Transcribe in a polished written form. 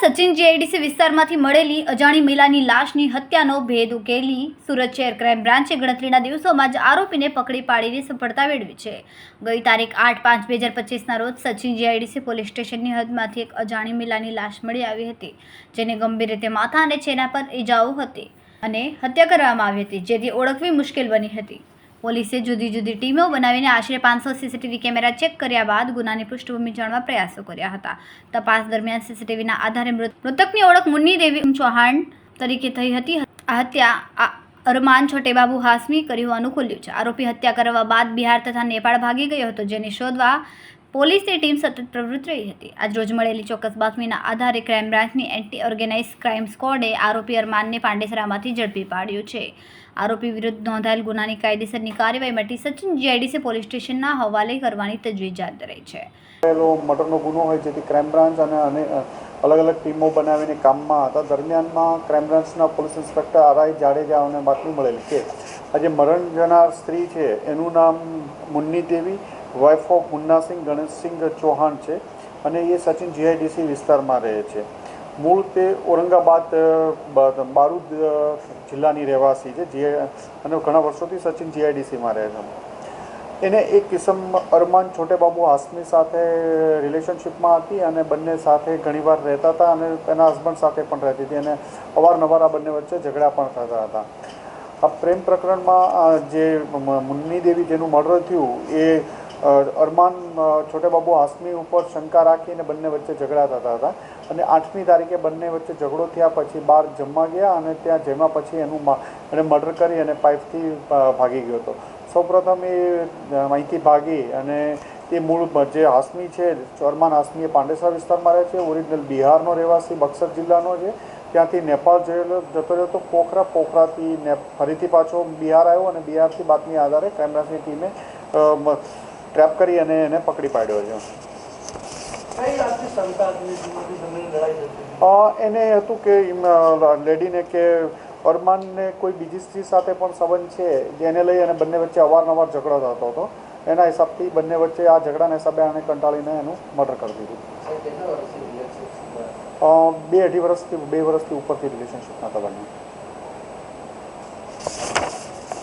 Sachin GIDC વિસ્તારમાંથી મળેલી અજાણી મહિલાની લાશની હત્યાનો ભેદ ઉકેલી સુરત શહેર ક્રાઇમ બ્રાન્ચે ગણતરીના દિવસોમાં જ આરોપીને પકડી પાડીને સફળતા મેળવી છે। ગઈ તારીખ 8/5/2025ના રોજ સચિન જીઆઈડીસી પોલીસ સ્ટેશનની હદમાંથી એક અજાણી મહિલાની લાશ મળી આવી હતી, જેને ગંભીર રીતે માથા અને ચહેરા પર ઈજાઓ હતી અને હત્યા કરવામાં આવી હતી, જેથી ઓળખવી મુશ્કેલ બની હતી। પોલીસે જુદી જુદી ટીમો બનાવીને આશરે 500 સીસીટીવી કેમેરા ચેક કર્યા બાદ ગુનાની પૃષ્ઠભૂમિ જાણવા પ્રયાસો કર્યા હતા। તપાસ દરમિયાન સીસીટીવીના આધારે મૃતકની ઓળખ મુન્ની દેવી ચૌહાણ તરીકે થઈ હતી। આ હત્યા અરમાન છોટેબાબુ હાસમી કરી હોવાનું ખુલ્યું છે। આરોપી હત્યા કરવા બાદ બિહાર તથા નેપાળ ભાગી ગયો હતો, જેને શોધવા પોલીસની ટીમ સતત પ્રવૃત્ત રહી હતી। આજરોજ મળેલી ચોક્કસ બાતમીના આધારે ક્રાઇમ બ્રાન્ચની એન્ટી ઓર્ગેનાઇઝ ક્રાઇમ સ્ક્વોડે આરોપી અરમાનને પાંડેસરામાંથી ઝડપી પાડ્યો છે। આરોપી વિરુદ્ધ નોંધાયેલ ગુનાની કાયદેસરની કાર્યવાહી માટે સચિન જીઆઈડીસી પોલીસ સ્ટેશનના હવાલે કરવાની તજવીજ હાથ ધરાઈ છે। મર્ડરનો ગુનો હોય જેથી ક્રાઇમ બ્રાન્ચ અને અલગ અલગ ટીમો બનાવીને કામમાં હતા। દરમિયાનમાં ક્રાઇમ બ્રાન્ચના પોલીસ ઇન્સ્પેક્ટર આરઆઈ જાડેજાઓને બાતમી મળેલી કે આજે મરણ જનાર સ્ત્રી છે એનું નામ મુન્ની દેવી વાઇફ ઓફ મુન્નાસિંહ ગણેશસિંહ ચૌહાણ છે અને એ સચિન જીઆઈડીસી વિસ્તારમાં રહે છે। મૂળ તે ઔરંગાબાદ બારૂદ જિલ્લાની રહેવાસી છે જે અને ઘણા વર્ષોથી સચિન જીઆઈડીસીમાં રહે છે। એને એક કિસમ અરમાન છોટેબાબુ હાસમી સાથે રિલેશનશિપમાં હતી અને બંને સાથે ઘણીવાર રહેતા હતા અને એના હસબન્ડ સાથે પણ રહેતી હતી અને અવારનવાર આ બંને વચ્ચે ઝઘડા પણ થતા હતા। આ પ્રેમ પ્રકરણમાં જે મુન્ની દેવી જેનું મર્ડર થયું એ અરમાન છોટેબાબુ હાસમી ઉપર શંકા રાખીને બંને વચ્ચે ઝઘડા થતા હતા અને 8મી તારીખે બંને વચ્ચે ઝઘડો થયા પછી બહાર જમવા ગયા અને ત્યાં જમ્યા પછી એને મર્ડર કરી અને પાઇપથી ભાગી ગયો હતો। સૌપ્રથમ એ અહીંથી ભાગી અને એ મૂળ જે હાસમી છે અરમાન હાસમી એ પાંડેસરા વિસ્તારમાં રહે છે, ઓરિજિનલ બિહારનો રહેવાસી બક્સર જિલ્લાનો છે। ત્યાંથી નેપાળ જતો રહ્યો તો પોખરાથી ફરીથી પાછો બિહાર આવ્યો અને બિહારથી બાતમી આધારે ક્રાઇમ બ્રાન્ચની ટીમે ટ્રેપ કરી અને એને પકડી પાડ્યો છે। એને હતું કે લેડીને કે અરમાનને કોઈ બીજી સ્ત્રી સાથે પણ સંબંધ છે જેને લઈ અને બંને વચ્ચે અવારનવાર ઝઘડો થતો હતો। એના હિસાબથી બંને વચ્ચે આ ઝઘડાના હિસાબે આને કંટાળીને એનું મર્ડર કરી દીધું। 2-2.5 વર્ષથી ઉપરથી રિલેશનશિપના હતા બંને।